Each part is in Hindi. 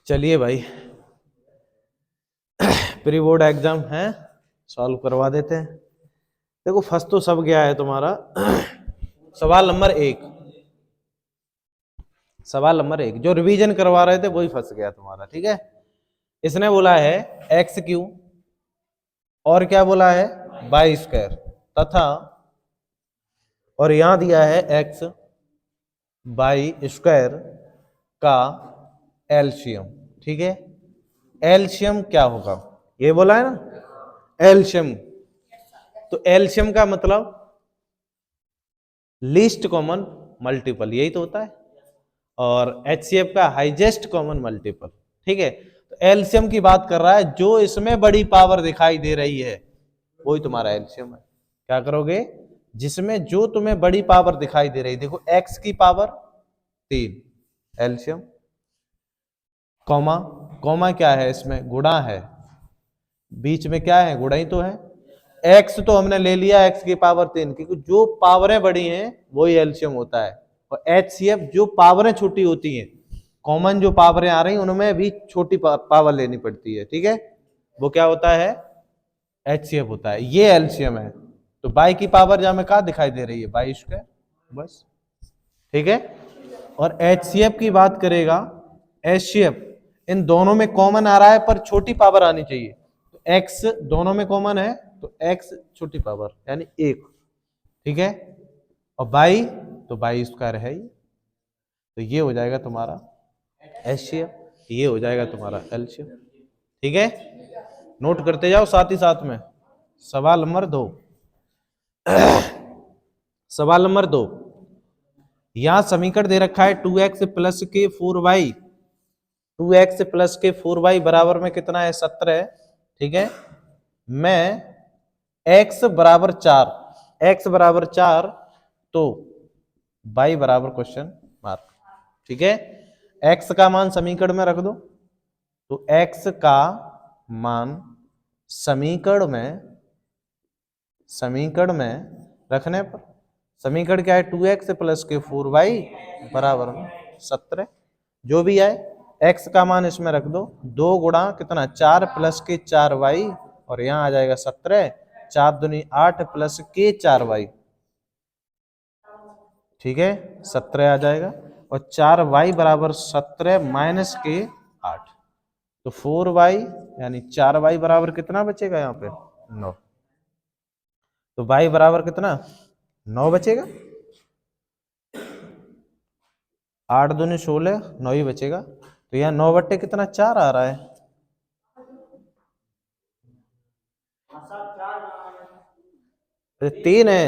चलिए भाई, प्री बोर्ड एग्जाम है, सॉल्व करवा देते हैं। देखो फर्स्ट तो सब गया है तुम्हारा। सवाल नंबर एक जो रिवीजन करवा रहे थे वही फंस गया तुम्हारा। ठीक है, इसने बोला है एक्स क्यू और क्या बोला है वाई स्क्वायर तथा और यहां दिया है एक्स वाई स्क्वायर का एलसीएम। ठीक है, एलसीएम क्या होगा ये बोला है ना, एलसीएम। तो एलसीएम का मतलब लीस्ट कॉमन मल्टीपल, यही तो होता है, और एचसीएफ का हाईएस्ट कॉमन मल्टीपल। ठीक है, तो एलसीएम की बात कर रहा है, जो इसमें बड़ी पावर दिखाई दे रही है वही तुम्हारा एलसीएम है। क्या करोगे, जिसमें जो तुम्हें बड़ी पावर दिखाई दे रही, देखो एक्स की पावर 3 एलसीएम, कॉमा कॉमा क्या है इसमें गुणा है, बीच में क्या है गुणा ही तो है। एक्स तो हमने ले लिया एक्स की पावर 3, क्योंकि जो पावरें बड़ी हैं वही एलसीएम होता है, और एचसीएफ जो पावरें छोटी होती हैं, कॉमन जो पावरें आ रही उनमें भी छोटी पावर लेनी पड़ती है। ठीक है, वो क्या होता है एचसीएफ होता है, ये एलसीएम है। तो बाई की पावर जहां में क्या दिखाई दे रही है बाई स्क्वायर, बस। ठीक है, और एचसीएफ की बात करेगा, एचसीएफ इन दोनों में कॉमन आ रहा है पर छोटी पावर आनी चाहिए, तो एक्स दोनों में कॉमन है तो एक्स छोटी पावर यानी 1। ठीक है, और बाई तो बाई स्क्वायर है ही, तो ये हो जाएगा तुम्हारा एचसीएफ, ये हो जाएगा तुम्हारा एलसीएम। ठीक है, नोट करते जाओ साथ ही साथ में। सवाल नंबर 2, सवाल नंबर 2, यहां समीकरण दे रखा है 2x प्लस के 4y, 2x प्लस के 4y बराबर में कितना है 17। ठीक है, मैं x बराबर 4, x बराबर 4 तो y बराबर क्वेश्चन मार्क। ठीक है, x का मान समीकरण में रख दो, तो x का मान समीकरण में रखने पर समीकरण क्या है 2x प्लस के 4y बराबर में 17, जो भी आए x का मान इसमें रख दो, 2 गुणा कितना 4 प्लस के 4y, और यहां आ जाएगा 17, 4 दूनी 8 प्लस के 4y। ठीक है, 17 आ जाएगा, और 4y बराबर 17 माइनस के 8, तो 4y यानी 4y बराबर कितना बचेगा यहाँ पे 9, तो y बराबर कितना 9 बचेगा, 8 दूनी 16, 9 ही बचेगा, तो यहाँ 9 बट्टे कितना 4 आ रहा है, तो 3 है।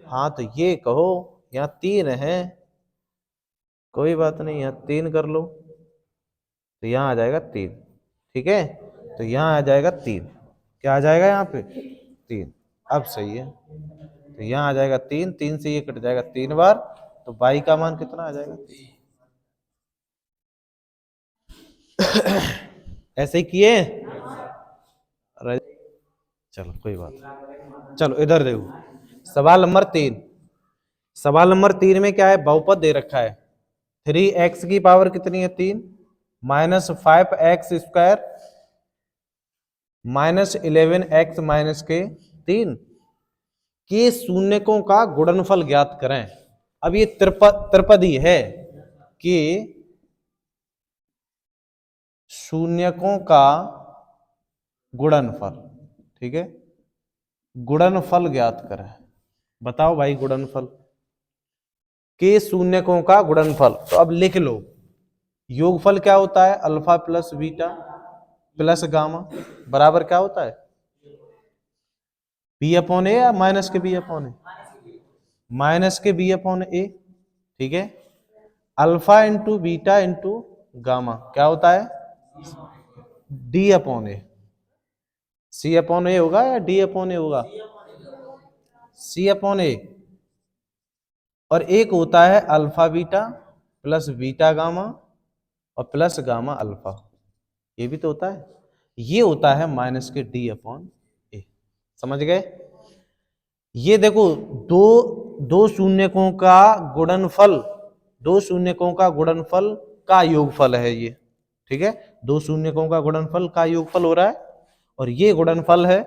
हाँ तो ये कहो यहाँ 3 है, कोई बात नहीं, यहाँ 3 कर लो, तो यहाँ आ जाएगा 3। ठीक है, तो यहाँ आ जाएगा 3, क्या आ जाएगा यहाँ पे 3, अब सही है, तो यहाँ आ जाएगा 3, 3 से ये कट जाएगा 3 बार, तो बाई का मान कितना आ जाएगा 3। ऐसे ही किए, चलो कोई बात नहीं। चलो इधर देखो सवाल नंबर 3, सवाल नंबर 3 में क्या है बहुपद दे रखा है, 3x की पावर कितनी है 3 minus 5x square minus 11x minus के 3 के शून्यकों का गुणनफल ज्ञात करें। अब ये त्रिपदी है कि शून्यकों का गुणनफल। ठीक है, गुणनफल ज्ञात करें, बताओ भाई गुणनफल के शून्यकों का गुणनफल, तो अब लिख लो योगफल क्या होता है alpha plus beta plus gamma बराबर क्या होता है बी अपॉन ए या माइनस के बी अपॉन ए, माइनस के बी अपॉन ए। ठीक है, alpha into beta into gamma क्या होता है डी अपॉन ए, सी अपॉन ए होगा या डी अपॉन ए होगा, सी अपॉन ए, और एक होता है alpha beta plus beta gamma और प्लस गामा अल्फा, ये भी तो होता है, ये होता है माइनस के डी अपॉन ए। समझ गए, ये देखो दो शून्यकों का गुणनफल, दो शून्यकों का गुणनफल का योगफल है ये। ठीक है, दो शून्यकों का गुणनफल का योगफल हो रहा है, और ये गुणनफल है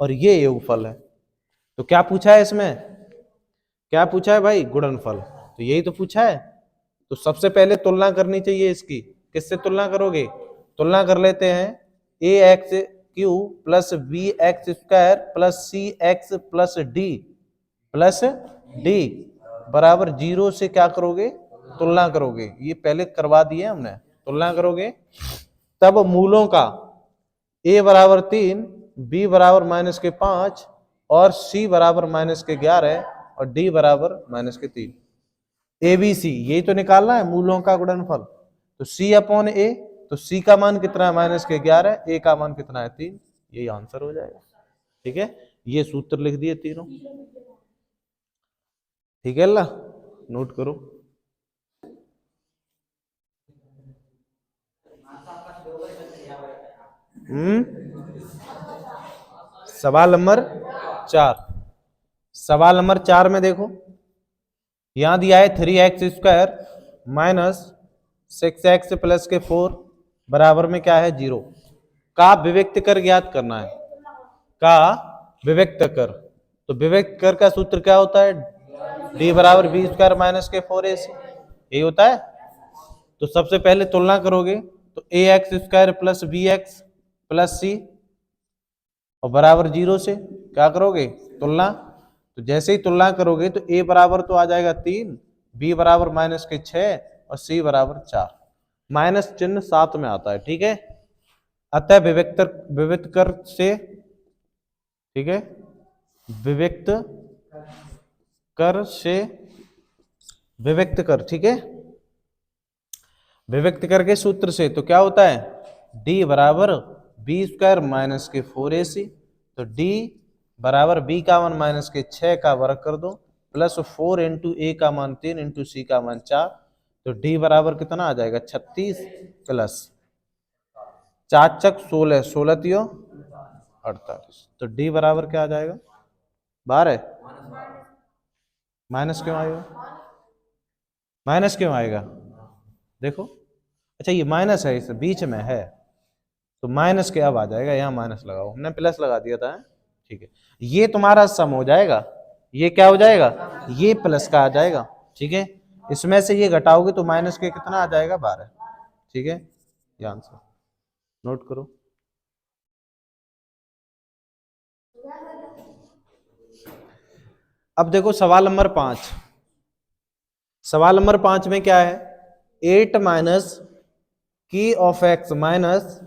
और ये योगफल है। तो क्या पूछा है इसमें, क्या पूछा है भाई, गुणनफल, तो यही तो पूछा है। तो सबसे पहले तुलना करनी चाहिए इसकी, किससे तुलना करोगे, तुलना कर लेते हैं, a x cube plus b x square plus c x plus d बराबर 0 से क्या करोगे, तुलना करोगे, ये पहले करवा दिए हमने, तुलना करोगे तब मूलों का ए बराबर 3, बी बराबर -5 और सी बराबर -11 और डी बराबर -3, ए बी सी, यही तो निकालना है मूलों का गुणनफल। तो सी अपॉन ए, तो सी का मान कितना है -11, ए का मान कितना है 3, यही आंसर हो जाएगा। ठीक है, ये सूत्र लिख दिए तीनों। ठीक है, अल्लाह नोट करो। सवाल नंबर 4, सवाल नंबर 4 में देखो, यहां दिया है 3x² माइनस 6x प्लस के 4 बराबर में क्या है 0 का विविक्त कर ज्ञात करना है, का विविक्त कर। तो विविक्त कर का सूत्र क्या होता है, d बराबर b² माइनस के 4ac, यही होता है। तो सबसे पहले तुलना करोगे, तो ax² plus bx plus c और बराबर 0 से क्या करोगे, तुलना। तो जैसे ही तुलना करोगे तो a बराबर तो आ जाएगा 3, b बराबर -6 और c बराबर 4, माइनस चिन्ह साथ में आता है। ठीक है, अतः विविक्त कर से, ठीक है, विविक्त कर से विविक्त कर, ठीक है, विविक्त कर के सूत्र से तो क्या होता है, d बराबर b² माइनस के 4ac, तो d बराबर b का मान -6 का वर्ग कर दो प्लस 4 इंटू a का मान 3 इंटू c का मान 4, तो d बराबर कितना आ जाएगा 36 प्लस 4 चक 16, 16 तियो 48, तो d बराबर क्या आ जाएगा 12। माइनस क्यों आएगा, माइनस क्यों आएगा, देखो, अच्छा ये माइनस है, इस बीच में है, तो माइनस के अब आ जाएगा, यहाँ माइनस लगाओ, हमने प्लस लगा दिया था। ठीक है, ये तुम्हारा सम हो जाएगा, ये क्या हो जाएगा, ये प्लस का आ जाएगा। ठीक है, इसमें से ये घटाओगे तो माइनस के कितना आ जाएगा 12। ठीक है, ये आंसर नोट करो। अब देखो सवाल नंबर 5, सवाल नंबर 5 में क्या है, 8 माइनस की ऑफ एक्स माइनस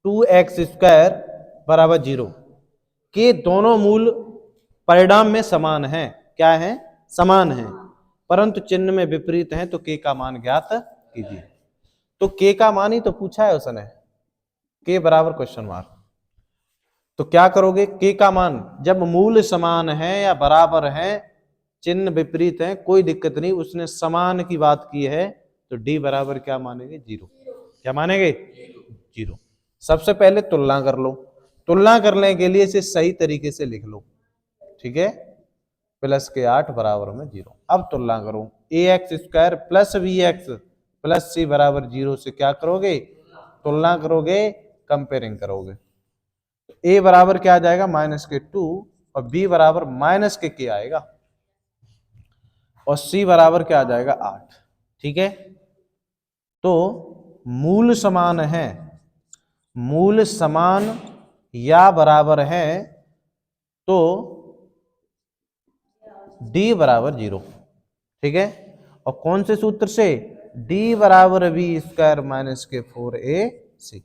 2x² बराबर 0 के दोनों मूल परिणाम में समान है, क्या है, समान है, परंतु चिन्ह में विपरीत हैं, तो k का मान ज्ञात कीजिए। तो k का मान ही तो पूछा है उसने, k बराबर क्वेश्चन मार्क। तो क्या करोगे, k का मान जब मूल समान है या बराबर है, चिन्ह विपरीत है, कोई दिक्कत नहीं, उसने समान की बात की है, तो d बराबर क्या मानेंगे 0, क्या मानेंगे 0। सबसे पहले तुलना कर लो, तुलना करने के लिए इसे सही तरीके से लिख लो। ठीक है, प्लस के 8 बराबर में 0। अब तुलना करो, ax² plus bx plus c बराबर 0 से क्या करोगे, तुलना करोगे, कंपेयरिंग करोगे। a बराबर क्या आ जाएगा -2 और b बराबर -k आएगा और c बराबर क्या आ जाएगा 8। ठीक है, तो मूल समान है, मूल समान या बराबर है, तो d बराबर 0। ठीक है, और कौन से सूत्र से, d बराबर b² माइनस के 4ac,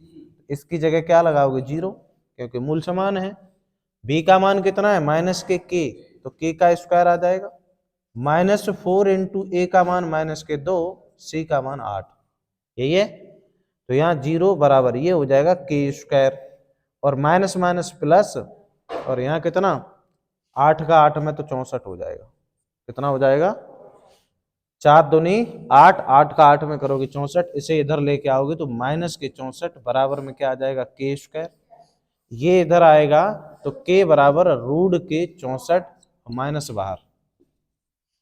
इसकी जगह क्या लगाओगे 0, क्योंकि मूल समान है। b का मान कितना है -k, तो k का स्क्वायर आ जाएगा, -4 इंटू a का मान -2, c का मान 8, यही है। तो यहाँ 0 बराबर ये हो जाएगा k² और माइनस माइनस प्लस, और यहाँ कितना 8 का 8 में तो 64 हो जाएगा, कितना हो जाएगा 4 दूनी 8, 8 का 8 में करोगे 64, इसे इधर लेके आओगे तो -64 बराबर में क्या आ जाएगा k², ये इधर आएगा तो k बराबर √64 माइनस बाहर।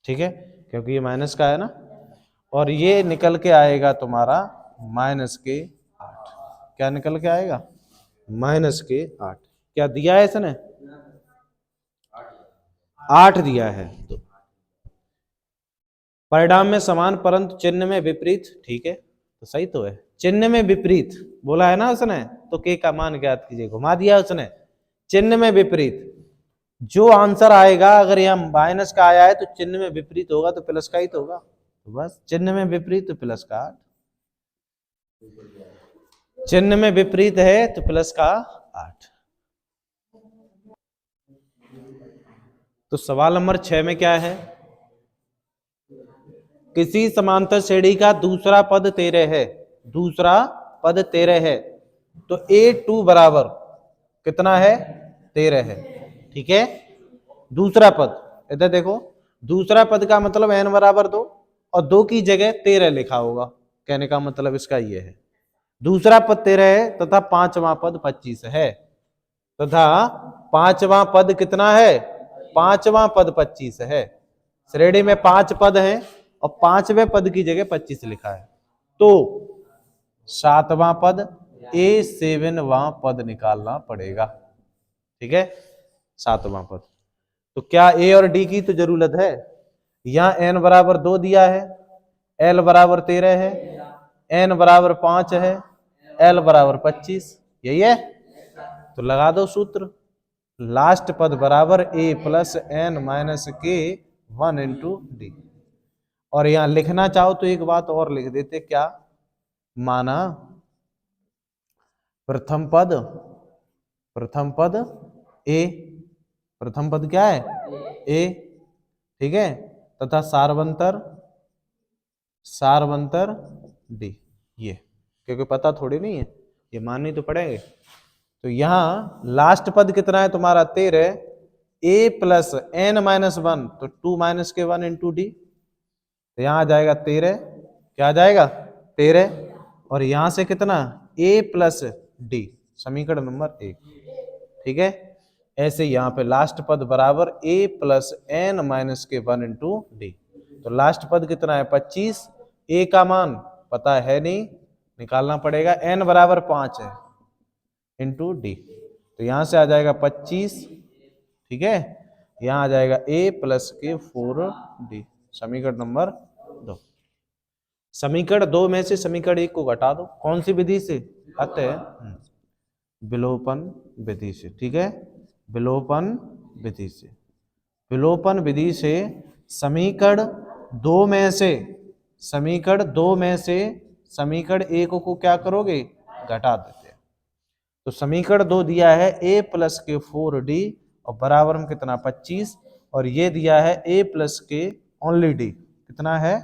ठीक है, क्योंकि ये माइनस का है ना, और ये निकल के आएगा तुम्हारा -k क्या निकल के आएगा, -8। क्या दिया है इसने, 8 दिया है। तो परिणाम में समान परंतु चिन्ह में विपरीत, ठीक है तो सही तो है। चिन्ह में विपरीत बोला है ना उसने, तो के का मान ज्ञात कीजिए, घुमा दिया उसने। चिन्ह में विपरीत, जो आंसर आएगा अगर यहाँ माइनस का आया है तो चिन्ह में विपरीत होगा तो प्लस का ही तो होगा। तो बस चिन्ह में विपरीत तो प्लस का 8, चिन्ह में विपरीत है तो प्लस का 8। तो सवाल नंबर 6 में क्या है, किसी समांतर श्रेणी का दूसरा पद 13 है, दूसरा पद 13 है, तो A2 बराबर कितना है, 13 है, ठीक है। दूसरा पद, इधर देखो, दूसरा पद का मतलब n बराबर 2 और 2 की जगह 13 लिखा होगा, कहने का मतलब इसका ये है दूसरा पद 13 है तथा पांचवा पद 25 है, तथा पांचवा पद कितना है, पांचवा पद 25 है। श्रेणी में 5 पद हैं और पांचवें पद की जगह 25 लिखा है, तो सातवां पद A7वां पद निकालना पड़ेगा, ठीक है, सातवां पद। तो क्या ए और डी की तो जरूरत है, यहां n बराबर 2 दिया है, l बराबर 13 है, n बराबर 5 है, l बराबर 25, यही है। तो लगा दो सूत्र, लास्ट पद बराबर a प्लस n माइनस के 1 इंटू डी। और यहां लिखना चाहो तो एक बात और लिख देते, क्या माना, प्रथम पद a, प्रथम पद क्या है a, ठीक है, तथा सारवंतर डी, ये क्योंकि पता थोड़ी नहीं है, ये माननी तो पड़ेंगे। तो यहां लास्ट पद कितना है तुम्हारा 13, a प्लस n माइनस 1, तो 2 माइनस के 1 इंटू डी, तो यहां आ जाएगा 13, क्या आ जाएगा 13, और यहां से कितना a प्लस डी, समीकरण नंबर 1, ठीक है। ऐसे यहां पे लास्ट पद बराबर a प्लस n माइनस के 1 इंटू डी, तो लास्ट पद कितना है 25, a का मान पता है नहीं, निकालना पड़ेगा, n बराबर 5 है इंटू डी, तो यहां से आ जाएगा 25, ठीक है, यहां आ जाएगा a प्लस के 4d, समीकरण नंबर 2। समीकरण 2 में से समीकरण 1 को घटा दो, कौन सी विधि से, अतः विलोपन विधि से, ठीक है, विलोपन विधि से, विलोपन विधि से समीकरण 2 में से समीकरण 1 को क्या करोगे, घटा देते हैं। तो समीकरण 2 दिया है a प्लस के 4d और बराबर में कितना 25, और ये दिया है a प्लस के ओनली d, कितना है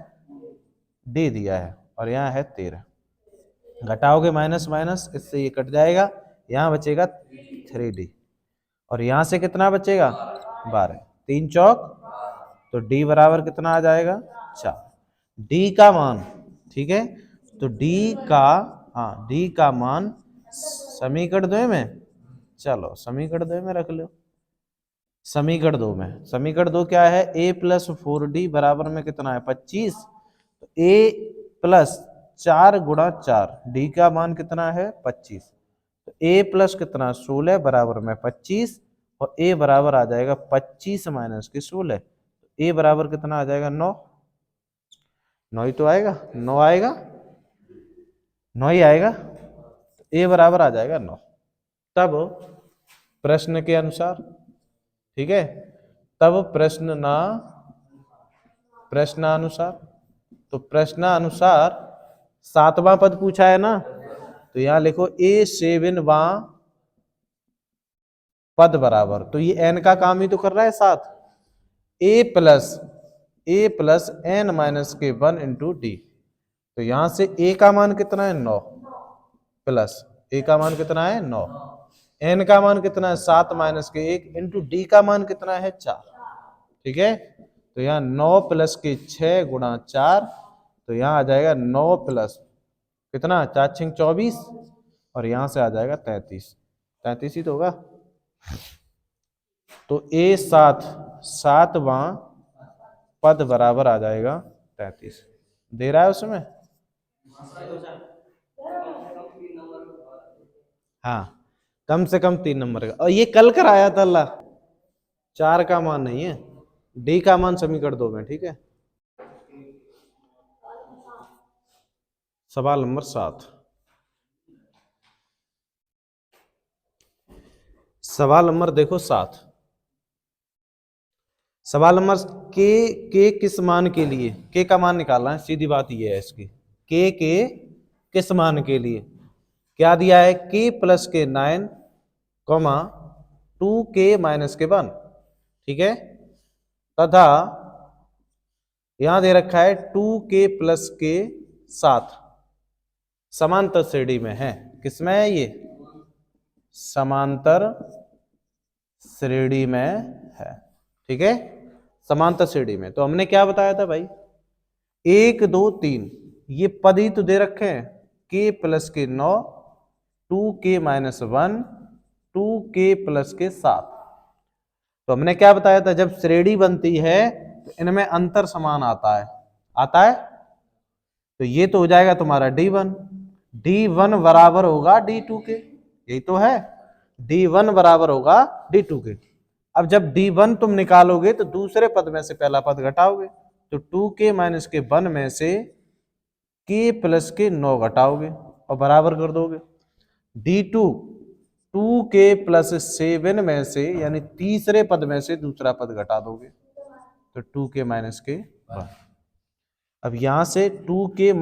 d दिया है, और यहाँ है 13, घटाओगे माइनस माइनस, इससे ये कट जाएगा, यहाँ बचेगा 3d, और यहाँ से कितना बचेगा 12, 3 चौक, तो d बराबर कितना आ जाएगा 4, d का मान, ठीक है, तो d का मान समीकरण 2 में, चलो समीकरण 2 में रख लो, समीकरण 2 क्या है, a प्लस 4d बराबर में कितना है 25, तो a प्लस 4 गुणा 4, d का मान कितना है 25, तो a प्लस कितना 16 बराबर में 25, और a बराबर आ जाएगा 25 माइनस के 16, तो a बराबर कितना आ जाएगा 9, 9 ही तो आएगा, 9 आएगा, 9 ही आएगा, तो a बराबर आ जाएगा 9। तब प्रश्न के अनुसार, ठीक है, तब प्रश्नानुसार, तो प्रश्नानुसार सातवां पद पूछा है ना, तो यहां लिखो A7वां पद बराबर, तो ये n का काम ही तो कर रहा है 7, a प्लस n माइनस के 1 इंटू डी, तो यहां से a का मान कितना है 9, प्लस a का मान कितना है 9, n का मान कितना है 7 माइनस के 1 इंटू डी का मान कितना है 4, ठीक है, तो यहाँ 9 प्लस के 6 गुणा 4, तो यहाँ आ जाएगा 9 प्लस कितना 4 6 24, और यहां से आ जाएगा 33 ही तो होगा। तो सातवां पद बराबर आ जाएगा 33, दे रहा है उसमें, हाँ, कम से कम 3 नंबर का। और ये कल कराया था अल्लाह, 4 का मान नहीं है, डी का मान समीकरण 2 में। ठीक है, सवाल नंबर 7। सवाल नंबर देखो 7। सवाल नंबर के किस मान के लिए, के का मान निकालना है, सीधी बात ये है इसकी। के किस मान के लिए क्या दिया है, के प्लस के 9 कॉमा 2k-1। ठीक है, तथा यहां दे रखा है 2k प्लस के 7 समांतर श्रेणी में है। किसमें है ये, समांतर श्रेणी में है। ठीक है, समांतर श्रेणी में। तो हमने क्या बताया था भाई, 1 2 3 ये पद ही तो दे रखे हैं, k प्लस के 9, 2k-1, 2k प्लस के 7। तो हमने क्या बताया था, जब श्रेणी बनती है तो इनमें अंतर समान आता है, आता है। तो ये तो हो जाएगा तुम्हारा D1, D1 बराबर होगा D2 के, यही तो है, D1 बराबर होगा D2 के। अब जब D1 तुम निकालोगे तो दूसरे पद में से पहला पद घटाओगे, तो 2k-1 में से k प्लस के 9 घटाओगे और बराबर कर दोगे। D2 2k प्लस 7 में से, यानी तीसरे पद में से दूसरा पद घटा दोगे, तो 2k-1। अब यहां से 2k-1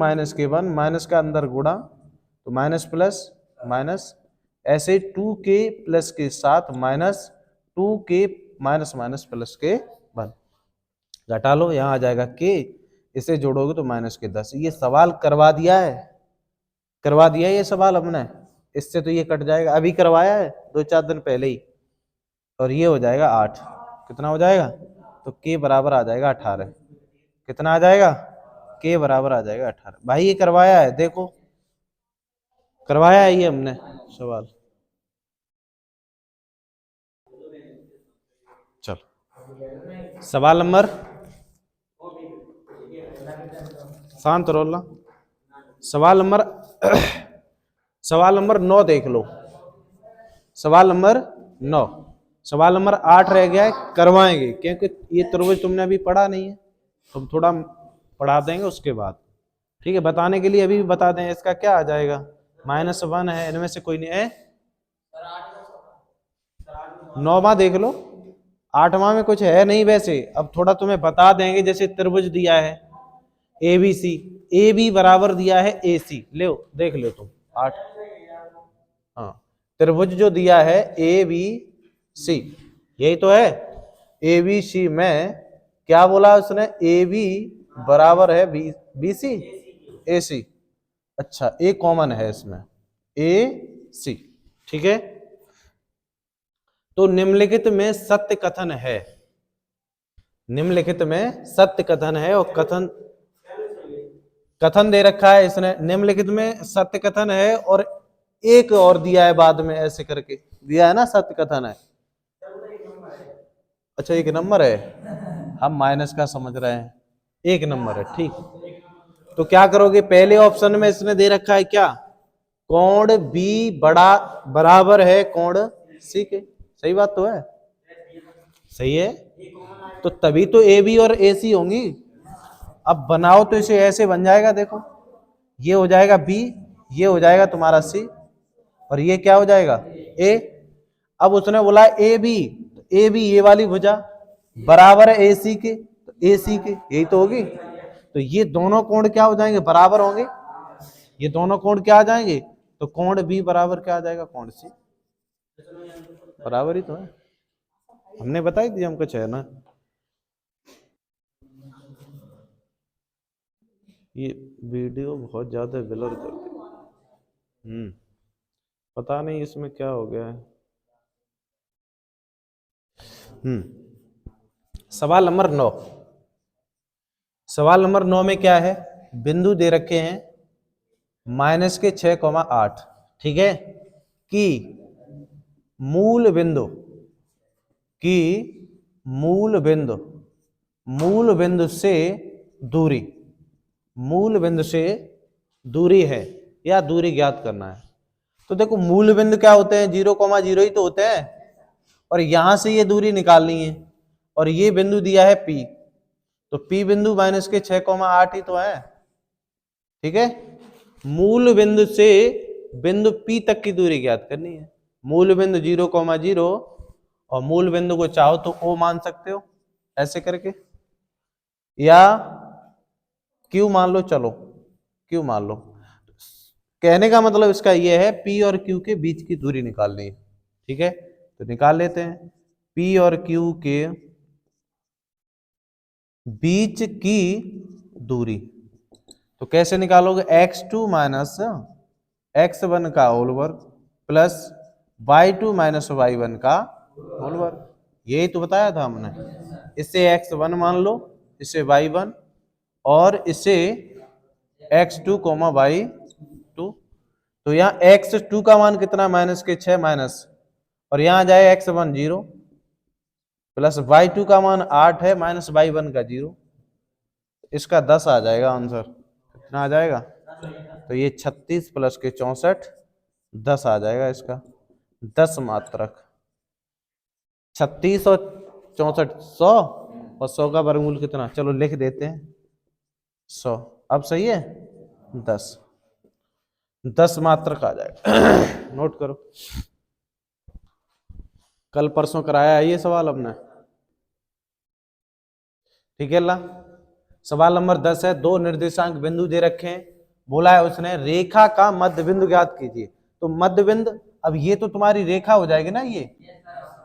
माइनस का अंदर गुणा, तो माइनस प्लस माइनस, ऐसे 2k प्लस के 7 minus 2k minus minus plus के 1 घटा लो, यहां आ जाएगा k, इसे जोड़ोगे तो माइनस के 10। ये सवाल करवा दिया है, करवा दिया है ये सवाल हमने, इससे तो ये कट जाएगा, अभी करवाया है 2-4 दिन पहले ही। और ये हो जाएगा 8, कितना हो जाएगा, तो k बराबर आ जाएगा 18। कितना आ जाएगा, k बराबर आ जाएगा 18। भाई ये करवाया है, देखो करवाया है ये हमने सवाल। चलो सवाल नंबर, शांत रोलना, सवाल नंबर सवाल नंबर 9 देख लो, सवाल नंबर 9। सवाल नंबर 8 रह गया है, करवाएंगे क्योंकि ये त्रिभुज तुमने अभी पढ़ा नहीं है, तुम थोड़ा पढ़ा देंगे उसके बाद। ठीक है, बताने के लिए अभी भी बता दें, इसका क्या आ जाएगा, -1 है, इनमें से कोई नहीं है। 9वां देख लो, 8वां में कुछ है नहीं वैसे, अब थोड़ा तुम्हें बता देंगे। जैसे त्रिभुज दिया है ABC, AB बराबर दिया है AC, ले देख लो तुम 8। हाँ, त्रिभुज जो दिया है ABC, यही तो है। ABC में क्या बोला उसने, AB बराबर है BC AC। अच्छा, A कॉमन है इसमें, AC। ठीक है, तो निम्नलिखित में सत्य कथन है, निम्नलिखित में सत्य कथन है, और कथन कथन दे रखा है इसने, निम्नलिखित में सत्य कथन है, और एक और दिया है बाद में, ऐसे करके दिया है ना, सत्य कथन है। अच्छा, 1 नंबर है, हम माइनस का समझ रहे हैं, 1 नंबर है। ठीक, तो क्या करोगे, पहले ऑप्शन में इसने दे रखा है क्या, कोण बी बड़ा बराबर है कोण सी के। सही बात तो है, सही है, तो तभी तो ए बी और ए सी होंगी। अब बनाओ तो इसे ऐसे बन जाएगा, देखो ये हो जाएगा बी, ये हो जाएगा तुम्हारा सी, और ये क्या हो जाएगा ए। अब उसने बोला ए बी, तो ए बी ये वाली भुजा बराबर है ए सी के, तो ए सी के, यही तो होगी। तो ये दोनों कोण क्या हो जाएंगे, बराबर होंगे, ये दोनों कोण क्या आ जाएंगे, तो कोण बी बराबर क्या आ जाएगा, कोण सी, बराबर ही तो है, हमने बताई थी हम कुछ है ना। ये वीडियो बहुत ज्यादा ब्लर कर दी, पता नहीं इसमें क्या हो गया है। सवाल नंबर 9, सवाल नंबर 9 में क्या है, बिंदु दे रखे हैं -6,8। ठीक है, कि मूल बिंदु, कि मूल बिंदु, मूल बिंदु से दूरी, मूल बिंदु से दूरी है, या दूरी ज्ञात करना है। तो देखो मूल बिंदु क्या होते हैं, 0,0 ही तो होते हैं, और यहां से ये दूरी निकालनी है, और ये बिंदु दिया है P, तो P बिंदु माइनस के 6,8 ही तो है। ठीक है, मूल बिंदु से बिंदु P तक की दूरी ज्ञात करनी है। मूल बिंदु 0,0 और मूल बिंदु को चाहो तो O मान सकते हो ऐसे करके, या Q मान लो, चलो Q मान लो। कहने का मतलब इसका यह है P और Q के बीच की दूरी निकालनी है। ठीक है, तो निकाल लेते हैं P और Q के बीच की दूरी। तो कैसे निकालोगे, x2 माइनस x1 का होल वर्ग प्लस y2 माइनस y1 का होल वर्ग, यही तो बताया था हमने। इसे x1 मान लो, इसे y1, और इसे x2 y2। तो यहाँ x2 का मान कितना, माइनस के 6 माइनस, और यहाँ आ जाए x1 0, प्लस y2 का मान 8 है माइनस y1 का 0, इसका 10 आ जाएगा आंसर। कितना आ जाएगा, तो ये 36 प्लस के 64, 10 आ जाएगा इसका, 10 मात्रक। 36 और 64 100, और 100 का वर्गमूल कितना, चलो लिख देते हैं 100। अब सही है, 10 मात्रक आ जाएगा। नोट करो, कल परसों कराया है ये सवाल हमने। ठीक है ला, सवाल नंबर 10 है, दो निर्देशांक बिंदु दे रखे हैं, बोला है उसने रेखा का मध्य बिंदु ज्ञात कीजिए। तो मध्य बिंदु, अब ये तो तुम्हारी रेखा हो जाएगी ना ये,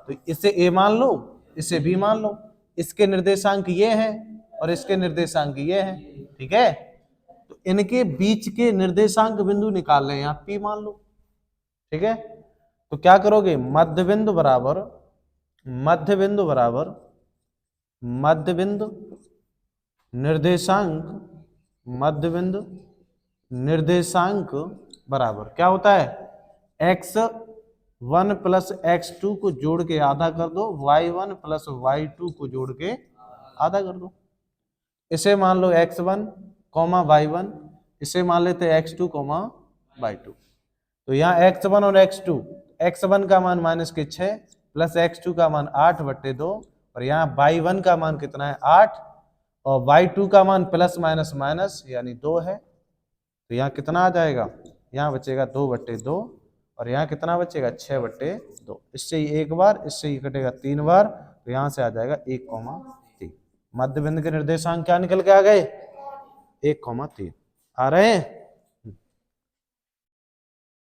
तो इसे A मान लो, इसे B मान लो, इसके निर्देशांक ये हैं और इसके निर्देशांक ये हैं। ठीक है, तो इनके बीच के निर्देशांक बिंदु निकाल लें, यहाँ P मान लो। ठीक है, तो क्या करोगे, मध्य बिंदु बराबर मध्य बिंदु बराबर मध्य बिंदु निर्देशांक, मध्य बिंदु निर्देशांक बराबर क्या होता है, x1 प्लस x2 को जोड़ के आधा कर दो, y1 प्लस y2 को जोड़ के आधा कर दो। इसे मान लो x1 कॉमा y1, इसे मान लेते x2 कॉमा y2। तो यहाँ x1 और x2, x1 का मान माइनस के 6 प्लस x2 का मान 8/2, और यहाँ y1 का मान कितना है 8, और y2 का मान प्लस माइनस माइनस यानी 2 है। तो यहाँ कितना आ जाएगा, यहाँ बचेगा 2/2, और यहाँ कितना बचेगा 6/2। इससे ही एक बार, इससे ही कटेगा 3 बार, तो यहाँ से आ जाएगा 1,3। मध्य बिंदु के निर्देशांक क्या निकल के आ गए, 1,3 आ रहे हैं।